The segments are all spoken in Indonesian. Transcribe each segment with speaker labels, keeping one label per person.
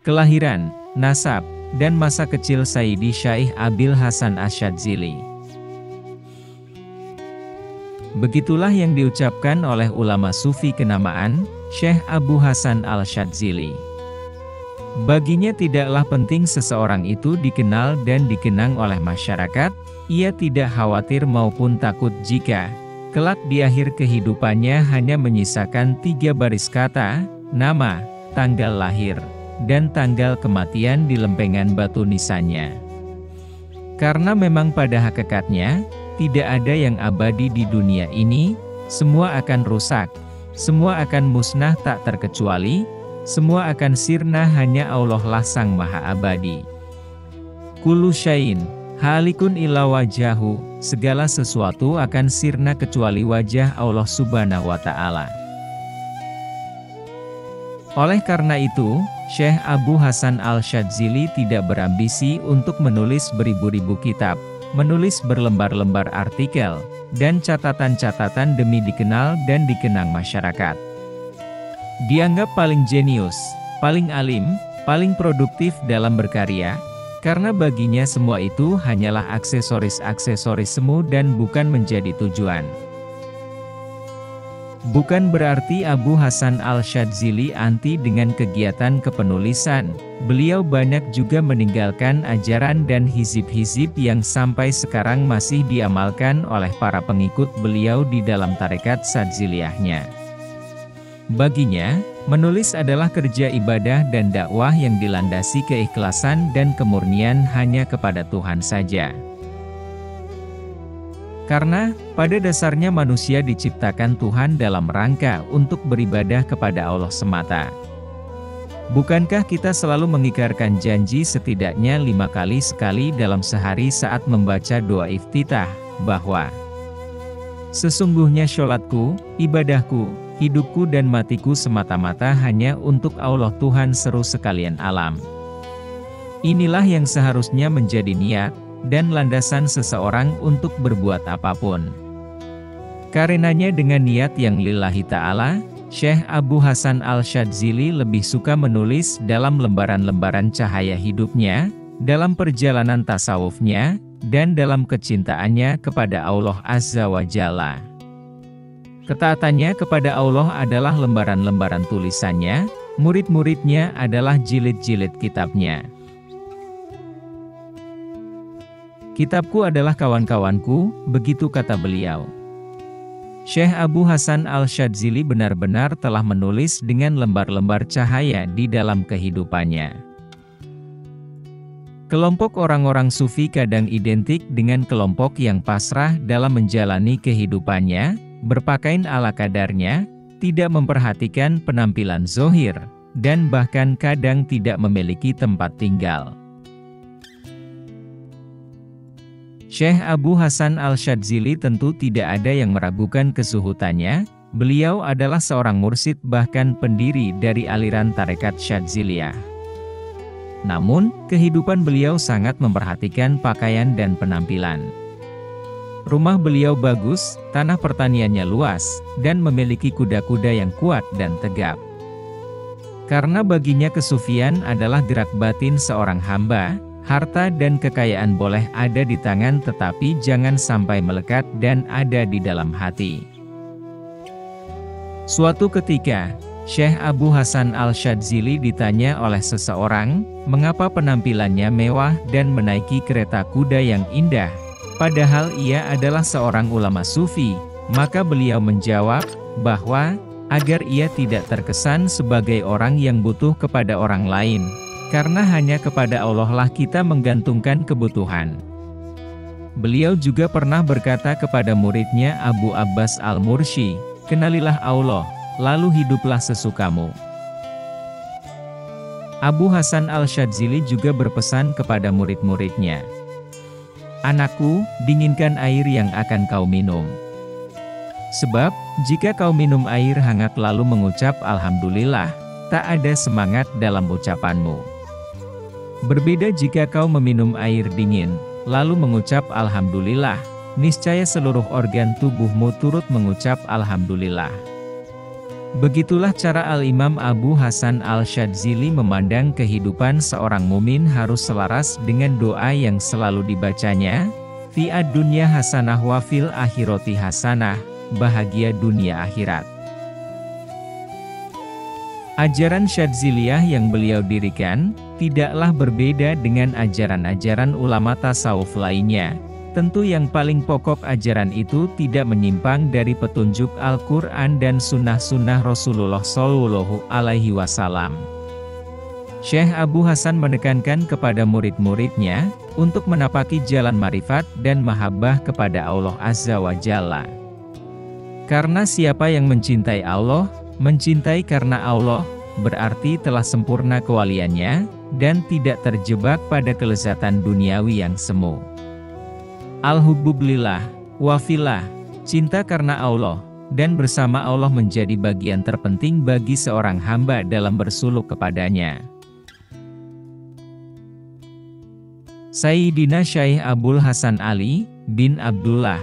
Speaker 1: Kelahiran, nasab, dan masa kecil Sayyidi Syaikh Abil Hasan Asyadzili. Begitulah yang diucapkan oleh ulama sufi kenamaan, Syekh Abu Hasan Al-Syadzili. Baginya tidaklah penting seseorang itu dikenal dan dikenang oleh masyarakat, ia tidak khawatir maupun takut jika kelak di akhir kehidupannya hanya menyisakan 3 baris kata, nama, tanggal lahir, dan tanggal kematian di lempengan batu nisannya. Karena memang pada hakikatnya, tidak ada yang abadi di dunia ini, semua akan rusak, semua akan musnah tak terkecuali, semua akan sirna, hanya Allah lah Sang Maha Abadi. Kullu syai'in halikun illa wajahu, segala sesuatu akan sirna kecuali wajah Allah Subhanahu wa Ta'ala. Oleh karena itu, Syekh Abu Hasan Al-Syadzili tidak berambisi untuk menulis beribu-ribu kitab, menulis berlembar-lembar artikel, dan catatan-catatan demi dikenal dan dikenang masyarakat. Dianggap paling jenius, paling alim, paling produktif dalam berkarya, karena baginya semua itu hanyalah aksesoris-aksesoris semu dan bukan menjadi tujuan. Bukan berarti Abu Hasan Al-Syadzili anti dengan kegiatan kepenulisan, beliau banyak juga meninggalkan ajaran dan hizib-hizib yang sampai sekarang masih diamalkan oleh para pengikut beliau di dalam tarekat Sadziliyahnya. Baginya, menulis adalah kerja ibadah dan dakwah yang dilandasi keikhlasan dan kemurnian hanya kepada Tuhan saja. Karena, pada dasarnya manusia diciptakan Tuhan dalam rangka untuk beribadah kepada Allah semata. Bukankah kita selalu mengikrarkan janji setidaknya 5 kali sekali dalam sehari saat membaca doa iftitah, bahwa sesungguhnya sholatku, ibadahku, hidupku dan matiku semata-mata hanya untuk Allah Tuhan seru sekalian alam. Inilah yang seharusnya menjadi niat dan landasan seseorang untuk berbuat apapun. Karenanya dengan niat yang lillahi ta'ala, Syekh Abu Hasan Al-Syadzili lebih suka menulis dalam lembaran-lembaran cahaya hidupnya, dalam perjalanan tasawufnya, dan dalam kecintaannya kepada Allah Azza wa Jalla. Ketaatannya kepada Allah adalah lembaran-lembaran tulisannya, murid-muridnya adalah jilid-jilid kitabnya. Kitabku adalah kawan-kawanku, begitu kata beliau. Syekh Abu Hasan Al-Syadzili benar-benar telah menulis dengan lembar-lembar cahaya di dalam kehidupannya. Kelompok orang-orang sufi kadang identik dengan kelompok yang pasrah dalam menjalani kehidupannya, berpakaian ala kadarnya, tidak memperhatikan penampilan zohir, dan bahkan kadang tidak memiliki tempat tinggal. Syekh Abu Hasan Al-Syadzili tentu tidak ada yang meragukan kezuhudannya, beliau adalah seorang mursyid bahkan pendiri dari aliran tarekat Syadziliyah. Namun, kehidupan beliau sangat memperhatikan pakaian dan penampilan. Rumah beliau bagus, tanah pertaniannya luas, dan memiliki kuda-kuda yang kuat dan tegap. Karena baginya kesufian adalah gerak batin seorang hamba, harta dan kekayaan boleh ada di tangan tetapi jangan sampai melekat dan ada di dalam hati. Suatu ketika, Syekh Abu Hasan Al-Syadzili ditanya oleh seseorang, mengapa penampilannya mewah dan menaiki kereta kuda yang indah, padahal ia adalah seorang ulama sufi, maka beliau menjawab, bahwa, agar ia tidak terkesan sebagai orang yang butuh kepada orang lain, karena hanya kepada Allah lah kita menggantungkan kebutuhan. Beliau juga pernah berkata kepada muridnya Abu Abbas Al-Mursy, kenalilah Allah, lalu hiduplah sesukamu. Abu Hasan Al-Syadzili juga berpesan kepada murid-muridnya, anakku, dinginkan air yang akan kau minum. Sebab, jika kau minum air hangat lalu mengucap Alhamdulillah, tak ada semangat dalam ucapanmu. Berbeda jika kau meminum air dingin, lalu mengucap Alhamdulillah, niscaya seluruh organ tubuhmu turut mengucap Alhamdulillah. Begitulah cara Al-Imam Abu Hasan Al-Syadzili memandang kehidupan seorang mumin harus selaras dengan doa yang selalu dibacanya, fi ad-dunya hasanah wa fil akhirati hasanah, bahagia dunia akhirat. Ajaran Syadziliyah yang beliau dirikan, tidaklah berbeda dengan ajaran-ajaran ulama tasawuf lainnya. Tentu yang paling pokok ajaran itu tidak menyimpang dari petunjuk Al-Quran dan sunnah-sunnah Rasulullah Shallallahu Alaihi Wasallam. Syekh Abu Hasan menekankan kepada murid-muridnya, untuk menapaki jalan marifat dan mahabbah kepada Allah Azza wa Jalla. Karena siapa yang mencintai Allah, mencintai karena Allah, berarti telah sempurna kewaliannya, dan tidak terjebak pada kelezatan duniawi yang semu. Al-hubbub lillah, wa fillah, cinta karena Allah, dan bersama Allah menjadi bagian terpenting bagi seorang hamba dalam bersuluk kepadanya. Sayyidina Syekh Abul Hasan Ali bin Abdullah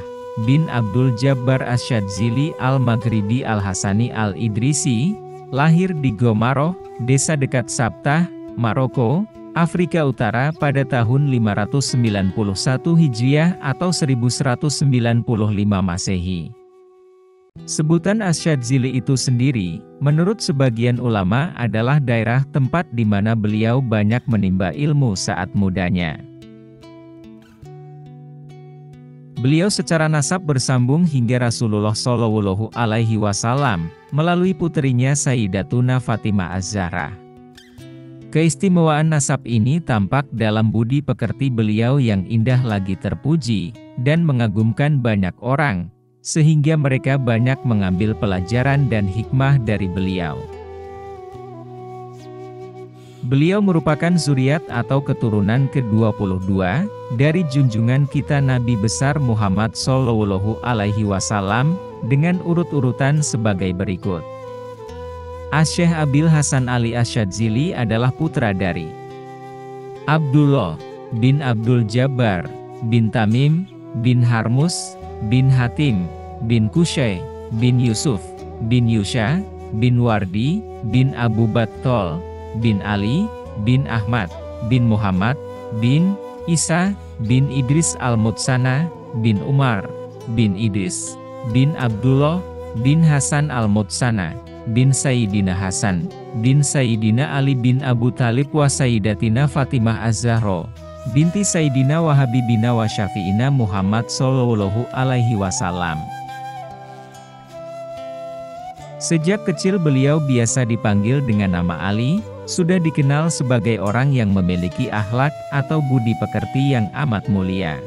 Speaker 1: bin Abdul Jabbar Asy-Syadzili Al-Maghribi Al-Hasani Al-Idrisi, lahir di Gomaroh, desa dekat Sabtah, Maroko, Afrika Utara pada tahun 591 Hijriah atau 1195 Masehi. Sebutan Asy-Syadzili itu sendiri, menurut sebagian ulama adalah daerah tempat di mana beliau banyak menimba ilmu saat mudanya. Beliau secara nasab bersambung hingga Rasulullah Shallallahu Alaihi Wasallam melalui putrinya Sayyidatuna Fatimah Az-Zahra. Keistimewaan nasab ini tampak dalam budi pekerti beliau yang indah lagi terpuji, dan mengagumkan banyak orang, sehingga mereka banyak mengambil pelajaran dan hikmah dari beliau. Beliau merupakan zuriat atau keturunan ke-22, dari junjungan kita Nabi besar Muhammad Shallallahu Alaihi Wasallam, dengan urut-urutan sebagai berikut. Asy-Syaikh Abil Hasan Ali Asy-Syadzili adalah putra dari Abdullah bin Abdul Jabbar bin Tamim bin Harmus bin Hatim bin Kushay bin Yusuf bin Yusha bin Wardi bin Abu Battol bin Ali bin Ahmad bin Muhammad bin Isa bin Idris Al-Mutsana bin Umar bin Idris bin Abdullah bin Hasan Al-Mutsana bin Sayyidina Hasan bin Sayyidina Ali bin Abu Talib wa Sayyidatina Fatimah Az-Zahra binti Sayyidina wa Habibina wa Syafi'ina Muhammad Sallallahu Alaihi Wasallam. Sejak kecil beliau biasa dipanggil dengan nama Ali, sudah dikenal sebagai orang yang memiliki akhlak atau budi pekerti yang amat mulia.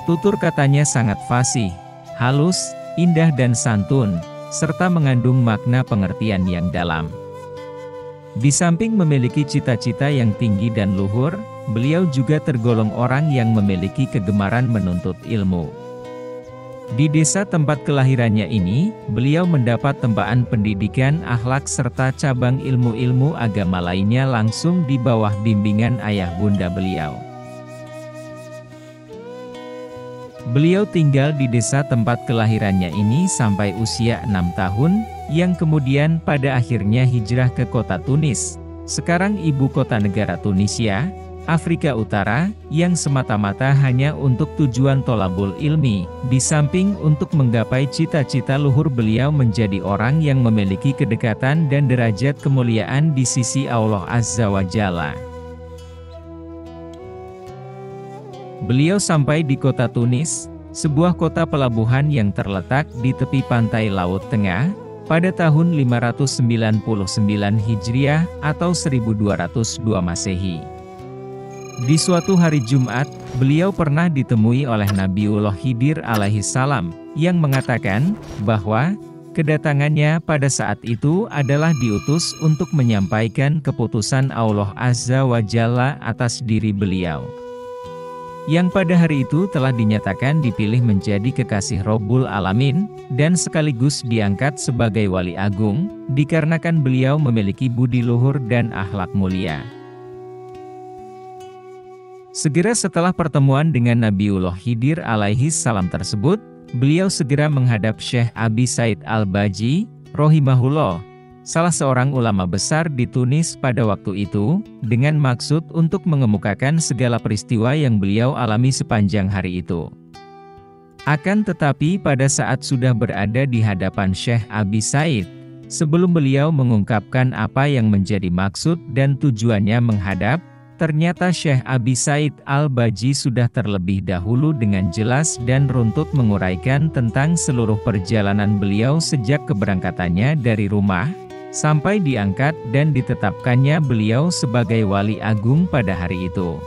Speaker 1: Tutur katanya sangat fasih, halus, indah dan santun, serta mengandung makna pengertian yang dalam. Di samping memiliki cita-cita yang tinggi dan luhur, beliau juga tergolong orang yang memiliki kegemaran menuntut ilmu. Di desa tempat kelahirannya ini, beliau mendapat tempaan pendidikan akhlak serta cabang ilmu-ilmu agama lainnya langsung di bawah bimbingan ayah bunda beliau. Beliau tinggal di desa tempat kelahirannya ini sampai usia 6 tahun, yang kemudian pada akhirnya hijrah ke kota Tunis, sekarang ibu kota negara Tunisia, Afrika Utara, yang semata-mata hanya untuk tujuan tholabul ilmi, di samping untuk menggapai cita-cita luhur beliau menjadi orang yang memiliki kedekatan dan derajat kemuliaan di sisi Allah Azza wa Jalla. Beliau sampai di kota Tunis, sebuah kota pelabuhan yang terletak di tepi pantai Laut Tengah, pada tahun 599 Hijriah atau 1202 Masehi. Di suatu hari Jumat, beliau pernah ditemui oleh Nabiullah Khidir alaihissalam, yang mengatakan bahwa kedatangannya pada saat itu adalah diutus untuk menyampaikan keputusan Allah Azza wa Jalla atas diri beliau, yang pada hari itu telah dinyatakan dipilih menjadi kekasih Rabbul Alamin, dan sekaligus diangkat sebagai wali agung, dikarenakan beliau memiliki budi luhur dan akhlak mulia. Segera setelah pertemuan dengan Nabiullah Khidir alaihissalam tersebut, beliau segera menghadap Syekh Abi Said Al-Baji, rahimahullah, salah seorang ulama besar di Tunis pada waktu itu, dengan maksud untuk mengemukakan segala peristiwa yang beliau alami sepanjang hari itu. Akan tetapi pada saat sudah berada di hadapan Syekh Abi Said, sebelum beliau mengungkapkan apa yang menjadi maksud dan tujuannya menghadap, ternyata Syekh Abi Said Al-Baji sudah terlebih dahulu dengan jelas dan runtut menguraikan tentang seluruh perjalanan beliau sejak keberangkatannya dari rumah, sampai diangkat dan ditetapkannya beliau sebagai wali agung pada hari itu.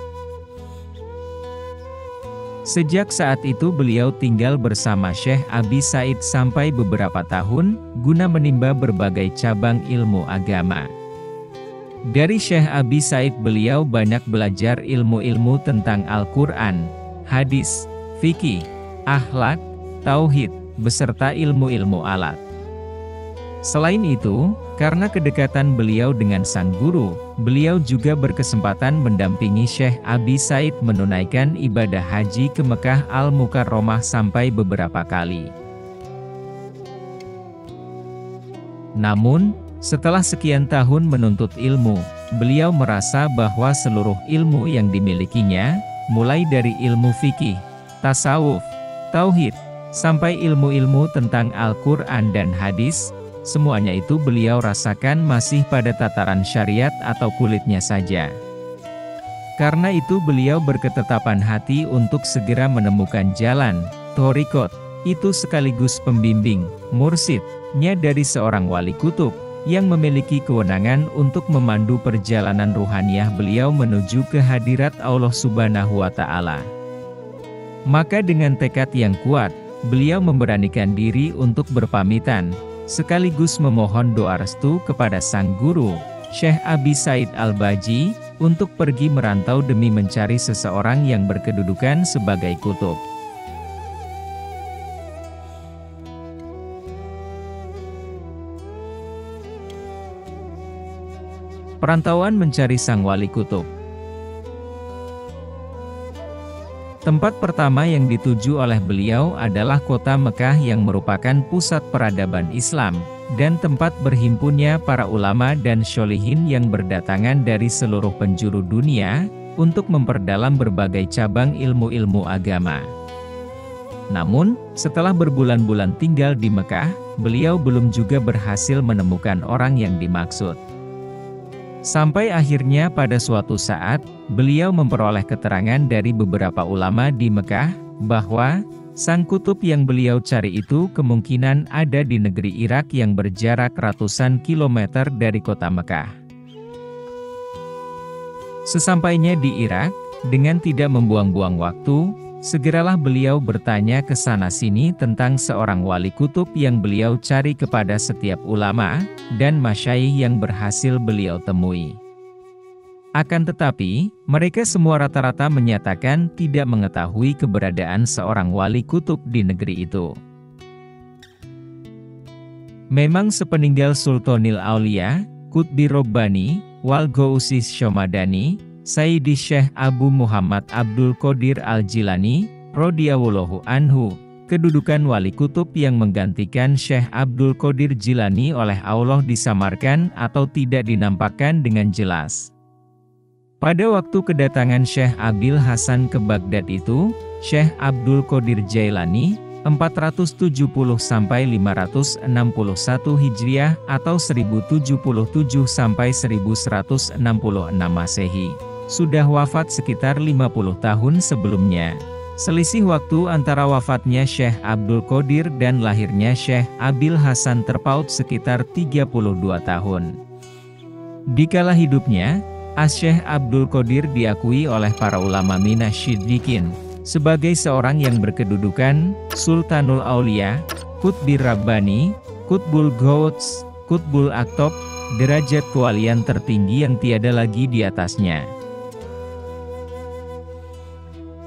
Speaker 1: Sejak saat itu beliau tinggal bersama Syekh Abi Said sampai beberapa tahun, guna menimba berbagai cabang ilmu agama. Dari Syekh Abi Said beliau banyak belajar ilmu-ilmu tentang Al-Quran, hadis, fikih, akhlak, tauhid, beserta ilmu-ilmu alat. Selain itu, karena kedekatan beliau dengan sang guru, beliau juga berkesempatan mendampingi Syekh Abi Said menunaikan ibadah haji ke Mekah Al-Mukarromah sampai beberapa kali. Namun, setelah sekian tahun menuntut ilmu, beliau merasa bahwa seluruh ilmu yang dimilikinya, mulai dari ilmu fikih, tasawuf, tauhid, sampai ilmu-ilmu tentang Al-Quran dan hadis, semuanya itu beliau rasakan masih pada tataran syariat atau kulitnya saja. Karena itu beliau berketetapan hati untuk segera menemukan jalan, thoriqat, itu sekaligus pembimbing, mursyidnya dari seorang wali kutub, yang memiliki kewenangan untuk memandu perjalanan ruhaniyah beliau menuju ke hadirat Allah Subhanahu wa Ta'ala. Maka dengan tekad yang kuat, beliau memberanikan diri untuk berpamitan, sekaligus memohon doa restu kepada sang guru, Syekh Abi Said Al-Baji, untuk pergi merantau demi mencari seseorang yang berkedudukan sebagai kutub. Perantauan mencari sang wali kutub. Tempat pertama yang dituju oleh beliau adalah kota Mekah yang merupakan pusat peradaban Islam, dan tempat berhimpunnya para ulama dan syolihin yang berdatangan dari seluruh penjuru dunia, untuk memperdalam berbagai cabang ilmu-ilmu agama. Namun, setelah berbulan-bulan tinggal di Mekah, beliau belum juga berhasil menemukan orang yang dimaksud. Sampai akhirnya pada suatu saat, beliau memperoleh keterangan dari beberapa ulama di Mekah, bahwa sang kutub yang beliau cari itu kemungkinan ada di negeri Irak yang berjarak ratusan kilometer dari kota Mekah. Sesampainya di Irak, dengan tidak membuang-buang waktu, segeralah beliau bertanya ke sana-sini tentang seorang wali kutub yang beliau cari kepada setiap ulama dan masyayikh yang berhasil beliau temui. Akan tetapi, mereka semua rata-rata menyatakan tidak mengetahui keberadaan seorang wali kutub di negeri itu. Memang sepeninggal Sultanil Aulia, Qutbi Robbani, Wal Ghausis Syomadani, Sayyidi Syekh Abu Muhammad Abdul Qadir Al-Jilani, radhiyallahu anhu, kedudukan wali kutub yang menggantikan Syekh Abdul Qadir Jilani oleh Allah disamarkan atau tidak dinampakkan dengan jelas. Pada waktu kedatangan Syekh Abil Hasan ke Baghdad itu, Syekh Abdul Qadir Jailani, 470–561 Hijriah atau 1077–1166 Masehi, sudah wafat sekitar 50 tahun sebelumnya. Selisih waktu antara wafatnya Syekh Abdul Qadir dan lahirnya Syekh Abil Hasan terpaut sekitar 32 tahun. Dikala hidupnya, Syekh Abdul Qadir diakui oleh para ulama Minasyidikin sebagai seorang yang berkedudukan Sultanul Aulia, Qutbi Rabbani, Qutbul Ghauts, Qutbul Aktob, derajat kewalian tertinggi yang tiada lagi di atasnya.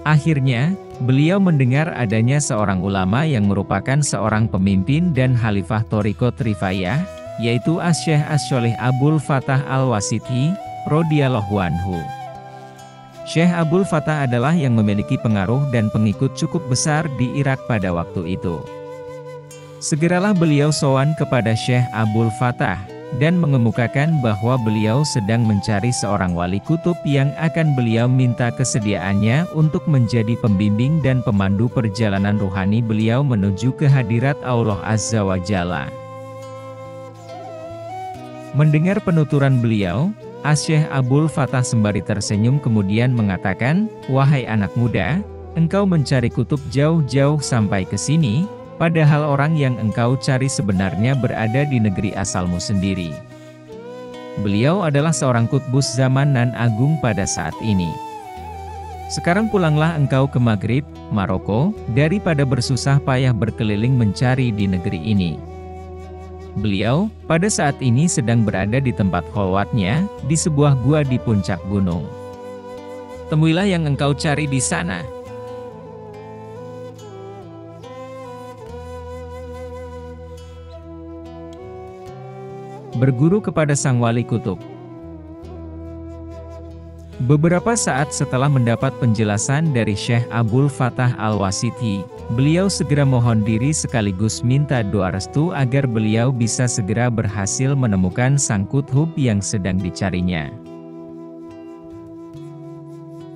Speaker 1: Akhirnya, beliau mendengar adanya seorang ulama yang merupakan seorang pemimpin dan khalifah thoriqat Rifaiyah, yaitu Syekh Asy-Sholih Abul Fatah Al-Wasiti, radhiyallahu anhu. Syekh Abul Fatah adalah yang memiliki pengaruh dan pengikut cukup besar di Irak pada waktu itu. Segeralah beliau sowan kepada Syekh Abul Fatah, dan mengemukakan bahwa beliau sedang mencari seorang wali kutub yang akan beliau minta kesediaannya untuk menjadi pembimbing dan pemandu perjalanan ruhani beliau menuju ke hadirat Allah Azza wa Jalla. Mendengar penuturan beliau, Syekh Abul Fatah sembari tersenyum kemudian mengatakan, "Wahai anak muda, engkau mencari kutub jauh-jauh sampai ke sini, padahal orang yang engkau cari sebenarnya berada di negeri asalmu sendiri. Beliau adalah seorang kutbus zaman nan agung pada saat ini. Sekarang pulanglah engkau ke Maghrib, Maroko, daripada bersusah payah berkeliling mencari di negeri ini." Beliau, pada saat ini sedang berada di tempat kholwatnya, di sebuah gua di puncak gunung. "Temuilah yang engkau cari di sana." Berguru kepada sang wali kutub. Beberapa saat setelah mendapat penjelasan dari Syekh Abul Fatah Al-Wasiti, beliau segera mohon diri sekaligus minta doa restu agar beliau bisa segera berhasil menemukan sang kutub yang sedang dicarinya.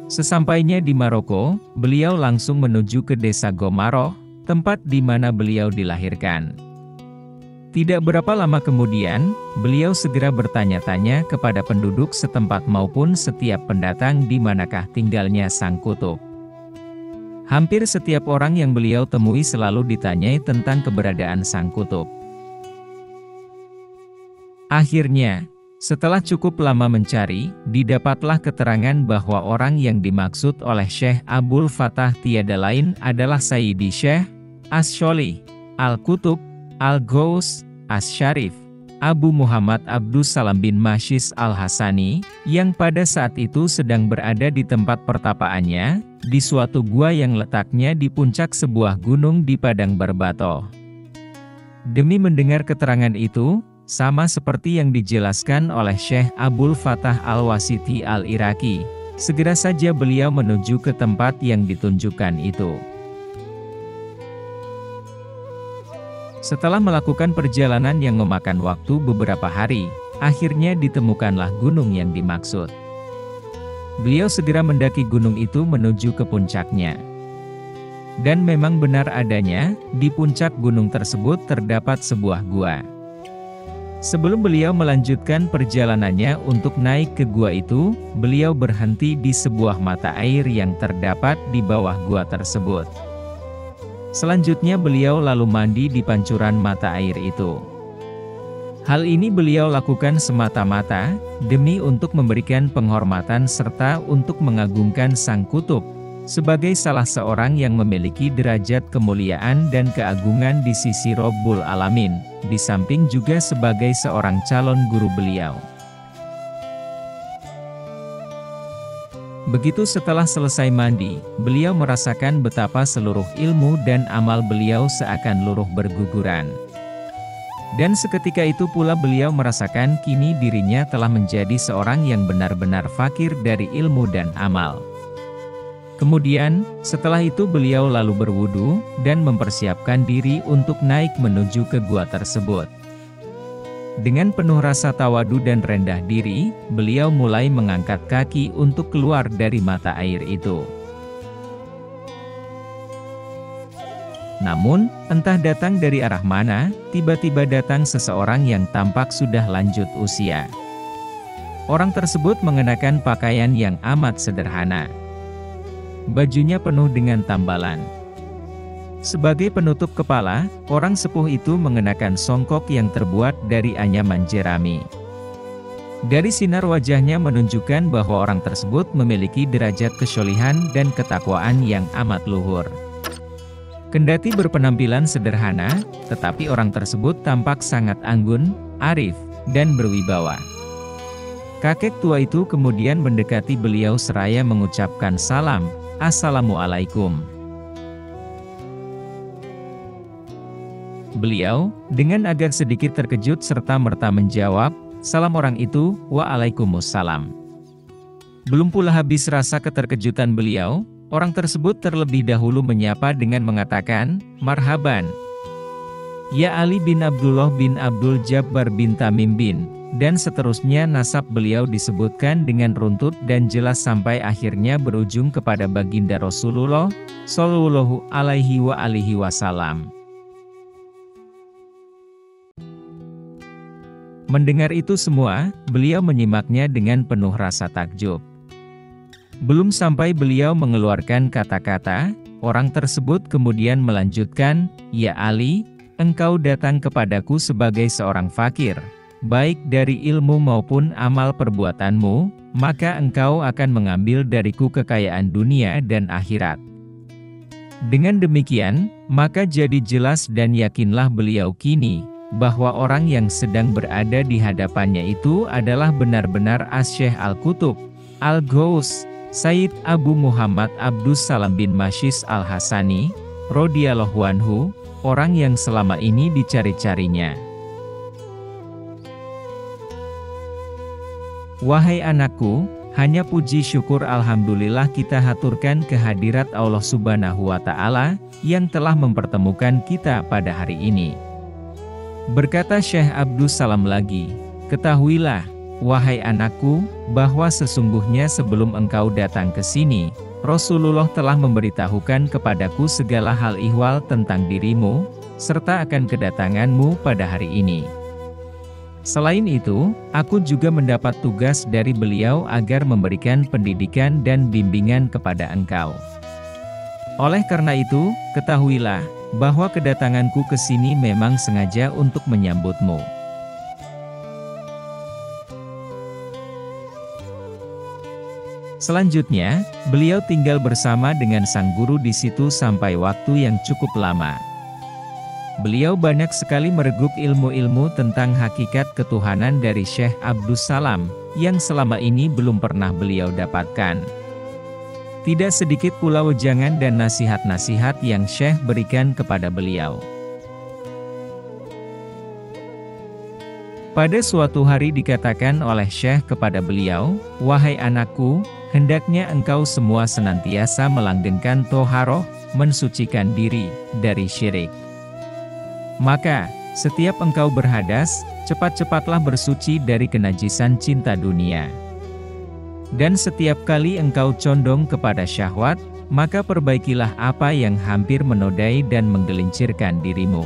Speaker 1: Sesampainya di Maroko, beliau langsung menuju ke desa Gomaroh, tempat di mana beliau dilahirkan. Tidak berapa lama kemudian, beliau segera bertanya-tanya kepada penduduk setempat maupun setiap pendatang di manakah tinggalnya sang kutub. Hampir setiap orang yang beliau temui selalu ditanyai tentang keberadaan sang kutub. Akhirnya, setelah cukup lama mencari, didapatlah keterangan bahwa orang yang dimaksud oleh Syekh Abul Fatah tiada lain adalah Sayyidi Syekh Asy-Sholih Al-Qutub Al-Ghaus Asy-Syarif Abu Muhammad Abdus Salam bin Mashis Al-Hasani, yang pada saat itu sedang berada di tempat pertapaannya, di suatu gua yang letaknya di puncak sebuah gunung di padang berbato. Demi mendengar keterangan itu, sama seperti yang dijelaskan oleh Syekh Abul Fatah Al-Wasiti Al-Iraqi, segera saja beliau menuju ke tempat yang ditunjukkan itu. Setelah melakukan perjalanan yang memakan waktu beberapa hari, akhirnya ditemukanlah gunung yang dimaksud. Beliau segera mendaki gunung itu menuju ke puncaknya. Dan memang benar adanya, di puncak gunung tersebut terdapat sebuah gua. Sebelum beliau melanjutkan perjalanannya untuk naik ke gua itu, beliau berhenti di sebuah mata air yang terdapat di bawah gua tersebut. Selanjutnya beliau lalu mandi di pancuran mata air itu. Hal ini beliau lakukan semata-mata, demi untuk memberikan penghormatan serta untuk mengagungkan sang kutub, sebagai salah seorang yang memiliki derajat kemuliaan dan keagungan di sisi Rabbul Alamin, di samping juga sebagai seorang calon guru beliau. Begitu setelah selesai mandi, beliau merasakan betapa seluruh ilmu dan amal beliau seakan luruh berguguran. Dan seketika itu pula beliau merasakan kini dirinya telah menjadi seorang yang benar-benar fakir dari ilmu dan amal. Kemudian, setelah itu beliau lalu berwudu, dan mempersiapkan diri untuk naik menuju ke gua tersebut. Dengan penuh rasa tawadu dan rendah diri, beliau mulai mengangkat kaki untuk keluar dari mata air itu. Namun, entah datang dari arah mana, tiba-tiba datang seseorang yang tampak sudah lanjut usia. Orang tersebut mengenakan pakaian yang amat sederhana. Bajunya penuh dengan tambalan. Sebagai penutup kepala, orang sepuh itu mengenakan songkok yang terbuat dari anyaman jerami. Dari sinar wajahnya menunjukkan bahwa orang tersebut memiliki derajat kesyolihan dan ketakwaan yang amat luhur. Kendati berpenampilan sederhana, tetapi orang tersebut tampak sangat anggun, arif, dan berwibawa. Kakek tua itu kemudian mendekati beliau seraya mengucapkan salam, "Assalamualaikum." Beliau, dengan agak sedikit terkejut serta-merta menjawab, "Salam." Orang itu, "Waalaikumsalam." Belum pula habis rasa keterkejutan beliau, orang tersebut terlebih dahulu menyapa dengan mengatakan, "Marhaban." Ya Ali bin Abdullah bin Abdul Jabbar bin Tamim bin, dan seterusnya nasab beliau disebutkan dengan runtut dan jelas sampai akhirnya berujung kepada baginda Rasulullah Shallallahu Alaihi Wasallam. Mendengar itu semua, beliau menyimaknya dengan penuh rasa takjub. Belum sampai beliau mengeluarkan kata-kata, orang tersebut kemudian melanjutkan, "Ya Ali, engkau datang kepadaku sebagai seorang fakir, baik dari ilmu maupun amal perbuatanmu, maka engkau akan mengambil dariku kekayaan dunia dan akhirat." Dengan demikian, maka jadi jelas dan yakinlah beliau kini, bahwa orang yang sedang berada di hadapannya itu adalah benar-benar Asy-Syaikh Al-Qutub, Al-Ghaus, Sayyid Abu Muhammad Abdus Salam bin Mashis Al-Hasani, radhiyallahu anhu, orang yang selama ini dicari-carinya. Wahai anakku, hanya puji syukur alhamdulillah kita haturkan kehadirat Allah Subhanahu wa Ta'ala, yang telah mempertemukan kita pada hari ini. Berkata Syekh Abdus Salam lagi, "Ketahuilah, wahai anakku, bahwa sesungguhnya sebelum engkau datang ke sini, Rasulullah telah memberitahukan kepadaku segala hal ihwal tentang dirimu, serta akan kedatanganmu pada hari ini. Selain itu, aku juga mendapat tugas dari beliau agar memberikan pendidikan dan bimbingan kepada engkau. Oleh karena itu, ketahuilah, bahwa kedatanganku ke sini memang sengaja untuk menyambutmu." Selanjutnya, beliau tinggal bersama dengan sang guru di situ sampai waktu yang cukup lama. Beliau banyak sekali mereguk ilmu-ilmu tentang hakikat ketuhanan dari Syekh Abdus Salam, yang selama ini belum pernah beliau dapatkan. Tidak sedikit pula wejangan dan nasihat-nasihat yang Syekh berikan kepada beliau. Pada suatu hari dikatakan oleh Syekh kepada beliau, "Wahai anakku, hendaknya engkau semua senantiasa melanggengkan toharoh, mensucikan diri dari syirik. Maka, setiap engkau berhadas, cepat-cepatlah bersuci dari kenajisan cinta dunia. Dan setiap kali engkau condong kepada syahwat, maka perbaikilah apa yang hampir menodai dan menggelincirkan dirimu."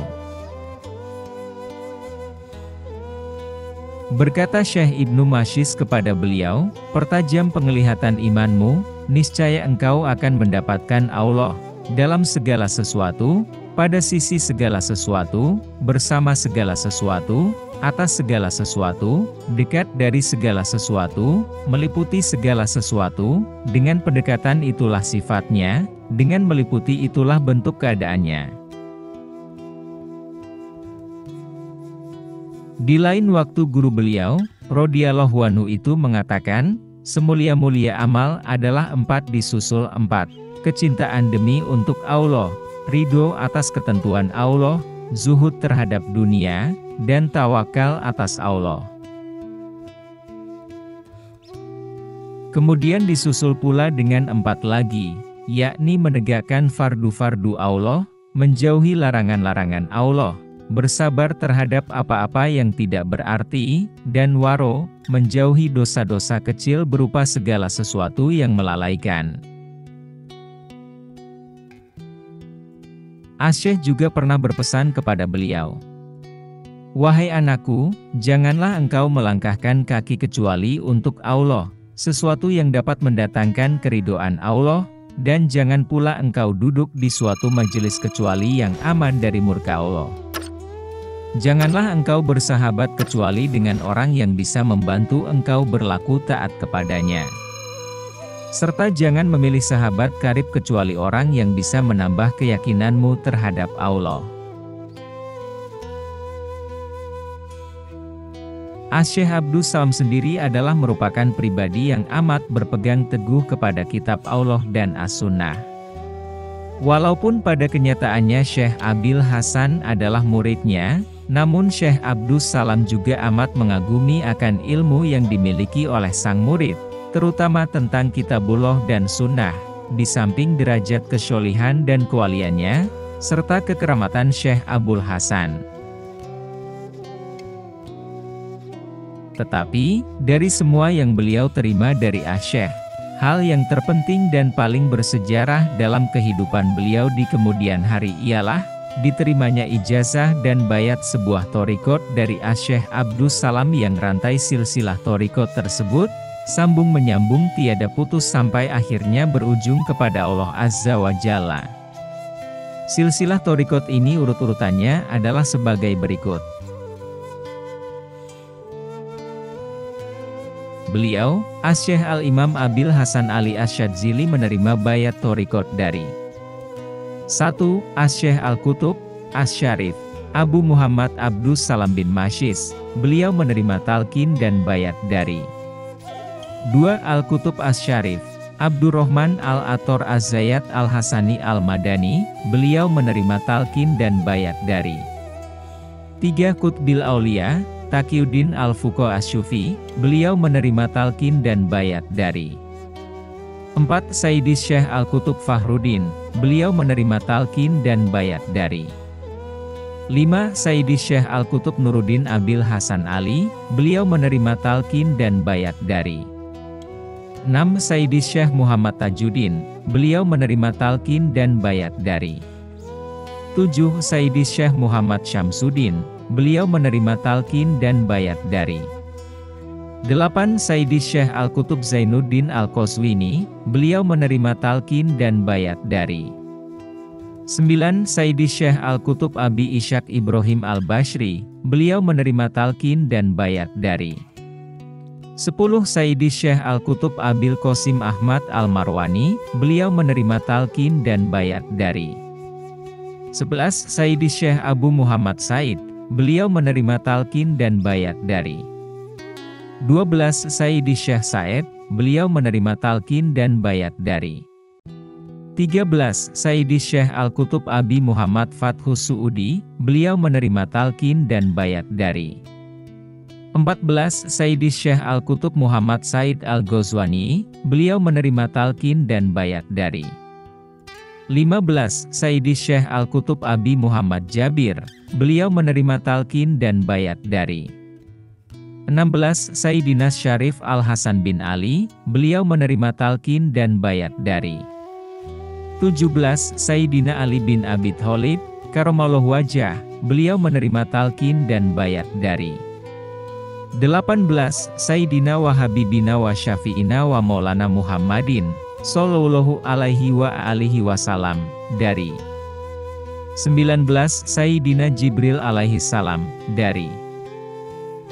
Speaker 1: Berkata Syekh Ibnu Mashis kepada beliau, "Pertajam penglihatan imanmu, niscaya engkau akan mendapatkan Allah, dalam segala sesuatu, pada sisi segala sesuatu, bersama segala sesuatu, atas segala sesuatu, dekat dari segala sesuatu, meliputi segala sesuatu, dengan pendekatan itulah sifatnya, dengan meliputi itulah bentuk keadaannya." Di lain waktu guru beliau, radhiyallahu anhu itu mengatakan, "Semulia-mulia amal adalah 4 disusul 4, kecintaan demi untuk Allah, ridho atas ketentuan Allah, zuhud terhadap dunia, dan tawakal atas Allah." Kemudian disusul pula dengan 4 lagi, yakni menegakkan fardu-fardu Allah, menjauhi larangan-larangan Allah, bersabar terhadap apa-apa yang tidak berarti, dan waro, menjauhi dosa-dosa kecil berupa segala sesuatu yang melalaikan. Asy-Syaikh juga pernah berpesan kepada beliau, "Wahai anakku, janganlah engkau melangkahkan kaki kecuali untuk Allah, sesuatu yang dapat mendatangkan keridhaan Allah, dan jangan pula engkau duduk di suatu majelis kecuali yang aman dari murka Allah. Janganlah engkau bersahabat kecuali dengan orang yang bisa membantu engkau berlaku taat kepadanya. Serta jangan memilih sahabat karib kecuali orang yang bisa menambah keyakinanmu terhadap Allah." Asy-Syaikh Abdus Salam sendiri adalah merupakan pribadi yang amat berpegang teguh kepada kitab Allah dan As-Sunnah. Walaupun pada kenyataannya Syekh Abil Hasan adalah muridnya, namun Syekh Abdus Salam juga amat mengagumi akan ilmu yang dimiliki oleh sang murid, terutama tentang kitabullah dan sunnah, di samping derajat kesyolihan dan kewaliannya, serta kekeramatan Syekh Abul Hasan. tetapi, dari semua yang beliau terima dari Asy-Syaikh, hal yang terpenting dan paling bersejarah dalam kehidupan beliau di kemudian hari ialah, diterimanya ijazah dan bayat sebuah thariqat dari Asy-Syaikh Abdus Salam yang rantai silsilah thariqat tersebut, sambung menyambung tiada putus sampai akhirnya berujung kepada Allah Azza wa Jalla. Silsilah thariqat ini urut-urutannya adalah sebagai berikut. Beliau, Asy-Syaikh Al-Imam Abil Hasan Ali Asy-Syadzili menerima bayat thariqat dari 1. Asy-Syaikh Al-Qutub, Asy-Syarif, Abu Muhammad Abdus Salam bin Mashis, beliau menerima talqin dan bayat dari 2. Al-Qutub Asy-Syarif, Abdurrahman Al-Athar Az-Zayat Al-Hasani Al-Madani, beliau menerima talqin dan bayat dari 3. Qutbil Aulia, Taqiyuddin Al-Fuqa Asy-Syufi, beliau menerima talqin dan bayat dari 4. Sayyidi Syekh Al-Qutub Fahruddin, beliau menerima talqin dan bayat dari 5. Sayyidi Syekh Al-Qutub Nuruddin Abil Hasan Ali, beliau menerima talqin dan bayat dari 6. Sayyidi Syekh Muhammad Tajuddin, beliau menerima talqin dan bayat dari 7. Sayyidi Syekh Muhammad Syamsuddin, beliau menerima talqin dan bayat dari 8. Sayyidi Syekh Al-Qutub Zainuddin Al-Qazwini, beliau menerima talqin dan bayat dari 9. Sayyidi Syekh Al-Qutub Abi Ishaq Ibrahim Al-Bashri, beliau menerima talqin dan bayat dari 10. Sayyidi Syekh Al-Qutub Abil Qasim Ahmad Al-Marwani, beliau menerima talqin dan bayat dari 11. Sayyidi Syekh Abu Muhammad Said, beliau menerima talqin dan bayat dari 12. Sayyidi Syekh Said, beliau menerima talqin dan bayat dari 13. Sayyidi Syekh Al-Qutub Abi Muhammad Fathus Suudi, beliau menerima talqin dan bayat dari 14. Sayyidi Syekh Al-Qutub Muhammad Said Al-Ghazwani, beliau menerima talqin dan bayat dari 15. Sayyidi Syekh Al-Qutub Abi Muhammad Jabir, beliau menerima talqin dan bayat dari 16. Sayyidina Syarif Al-Hasan bin Ali, beliau menerima talqin dan bayat dari 17. Sayyidina Ali bin Abi Thalib, Karamallahu wajhah, beliau menerima talqin dan bayat dari 18. Sayyidina Wahabibina wa Syafi'ina wa Maulana Muhammadin, Sallallahu alaihi wa alihi wasallam, dari 19. Sayyidina Jibril alaihi salam, dari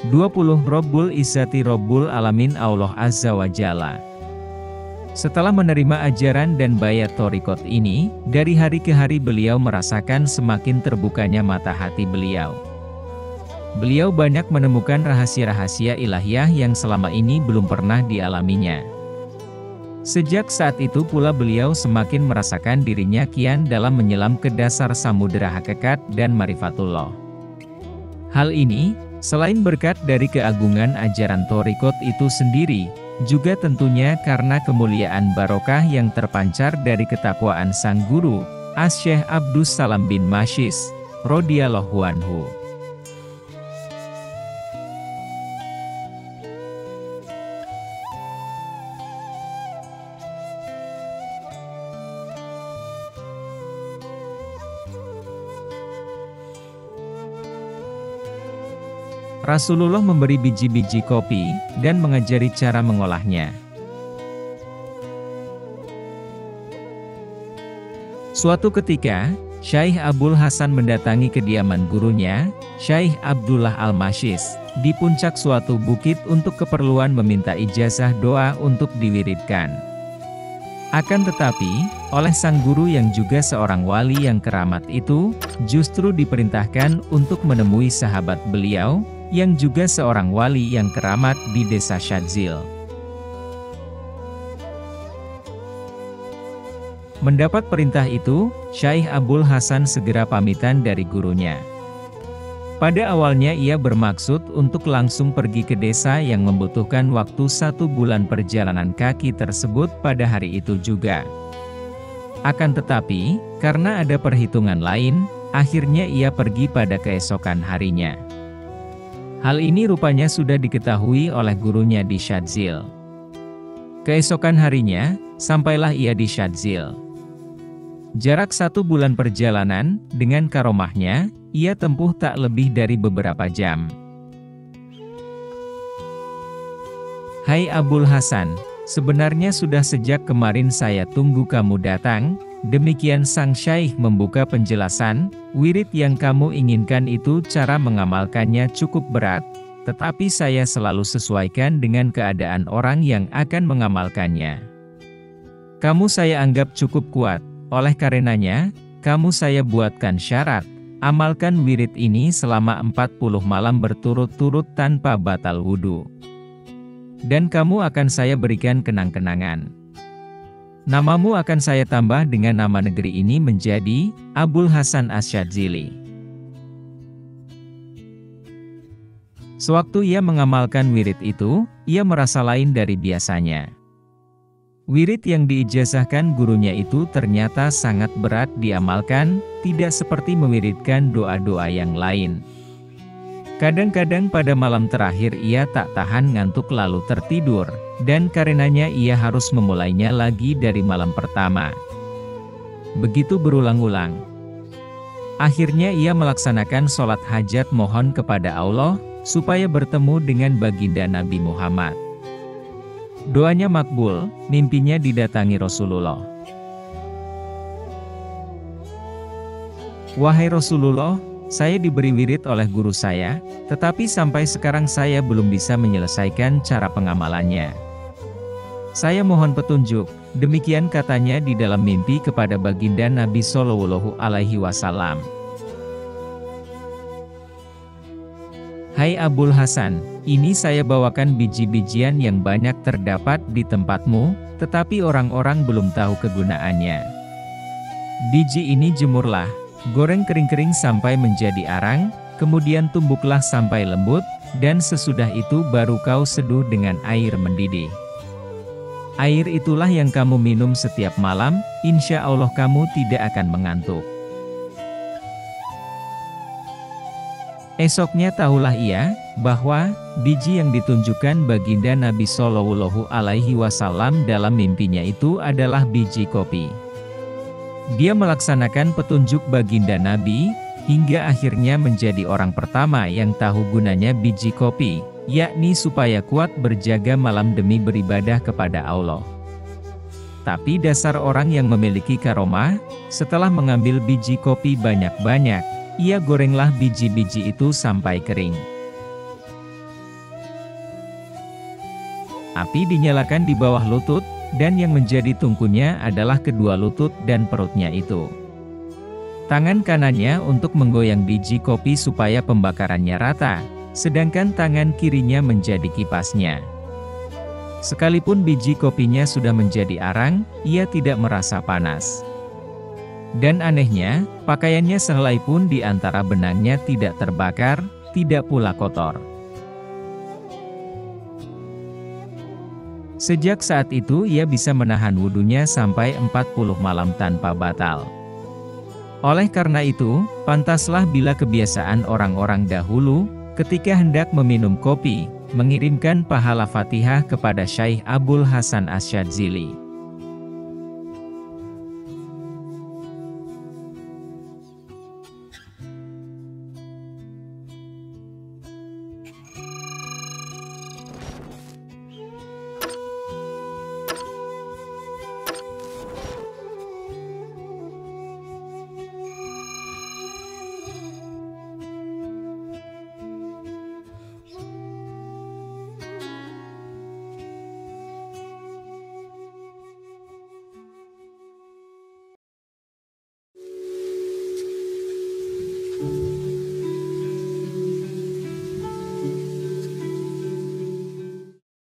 Speaker 1: 20. Rabbul Izzati Rabbul Alamin Allah Azza wa Jalla. Setelah menerima ajaran dan bayat thariqat ini, dari hari ke hari beliau merasakan semakin terbukanya mata hati beliau. Beliau banyak menemukan rahasia-rahasia ilahiyah yang selama ini belum pernah dialaminya. Sejak saat itu pula beliau semakin merasakan dirinya kian dalam menyelam ke dasar samudera hakikat dan marifatullah. Hal ini, selain berkat dari keagungan ajaran thariqat itu sendiri, juga tentunya karena kemuliaan barokah yang terpancar dari ketakwaan sang guru, Asy-Syaikh Abdus Salam bin Mashis, radhiyallahu anhu. Rasulullah memberi biji-biji kopi, dan mengajari cara mengolahnya. Suatu ketika, Syaikh Abul Hasan mendatangi kediaman gurunya, Syaikh Abdullah Al-Mashis, di puncak suatu bukit untuk keperluan meminta ijazah doa untuk diwiridkan. Akan tetapi, oleh sang guru yang juga seorang wali yang keramat itu, justru diperintahkan untuk menemui sahabat beliau, yang juga seorang wali yang keramat di desa Syadzil. Mendapat perintah itu, Syaikh Abul Hasan segera pamitan dari gurunya. Pada awalnya ia bermaksud untuk langsung pergi ke desa yang membutuhkan waktu 1 bulan perjalanan kaki tersebut pada hari itu juga. Akan tetapi, karena ada perhitungan lain, akhirnya ia pergi pada keesokan harinya. Hal ini rupanya sudah diketahui oleh gurunya di Syadzil. Keesokan harinya, sampailah ia di Syadzil. Jarak 1 bulan perjalanan, dengan karomahnya, ia tempuh tak lebih dari beberapa jam. Hai Abul Hasan, sebenarnya sudah sejak kemarin saya tunggu kamu datang. Demikian sang syaikh membuka penjelasan, wirid yang kamu inginkan itu cara mengamalkannya cukup berat, tetapi saya selalu sesuaikan dengan keadaan orang yang akan mengamalkannya. Kamu saya anggap cukup kuat, oleh karenanya, kamu saya buatkan syarat, amalkan wirid ini selama 40 malam berturut-turut tanpa batal wudhu. Dan kamu akan saya berikan kenang-kenangan. Namamu akan saya tambah dengan nama negeri ini menjadi Abul Hasan Asyadzili. Sewaktu ia mengamalkan wirid itu, ia merasa lain dari biasanya. Wirid yang diijazahkan gurunya itu ternyata sangat berat diamalkan, tidak seperti mewiridkan doa-doa yang lain. Kadang-kadang pada malam terakhir ia tak tahan ngantuk lalu tertidur, dan karenanya ia harus memulainya lagi dari malam pertama. Begitu berulang-ulang. Akhirnya ia melaksanakan sholat hajat mohon kepada Allah, supaya bertemu dengan baginda Nabi Muhammad. Doanya makbul, mimpinya didatangi Rasulullah. Wahai Rasulullah, saya diberi wirid oleh guru saya, tetapi sampai sekarang saya belum bisa menyelesaikan cara pengamalannya. Saya mohon petunjuk, demikian katanya di dalam mimpi kepada baginda Nabi Shallallahu Alaihi Wasallam. Hai Abul Hasan, ini saya bawakan biji-bijian yang banyak terdapat di tempatmu, tetapi orang-orang belum tahu kegunaannya. Biji ini jemurlah, goreng kering-kering sampai menjadi arang, kemudian tumbuklah sampai lembut, dan sesudah itu baru kau seduh dengan air mendidih. Air itulah yang kamu minum setiap malam, insya Allah kamu tidak akan mengantuk. Esoknya tahulah ia, bahwa, biji yang ditunjukkan baginda Nabi Shallallahu Alaihi Wasallam dalam mimpinya itu adalah biji kopi. Dia melaksanakan petunjuk baginda Nabi, hingga akhirnya menjadi orang pertama yang tahu gunanya biji kopi, yakni supaya kuat berjaga malam demi beribadah kepada Allah. Tapi dasar orang yang memiliki karomah, setelah mengambil biji kopi banyak-banyak, ia gorenglah biji-biji itu sampai kering. Api dinyalakan di bawah lutut, dan yang menjadi tungkunya adalah kedua lutut dan perutnya itu. Tangan kanannya untuk menggoyang biji kopi supaya pembakarannya rata, sedangkan tangan kirinya menjadi kipasnya. Sekalipun biji kopinya sudah menjadi arang, ia tidak merasa panas. Dan anehnya, pakaiannya sehelai pun di antara benangnya tidak terbakar, tidak pula kotor. Sejak saat itu ia bisa menahan wudhunya sampai 40 malam tanpa batal. Oleh karena itu, pantaslah bila kebiasaan orang-orang dahulu, ketika hendak meminum kopi, mengirimkan pahala Fatihah kepada Syekh Abul Hasan Asyadzili.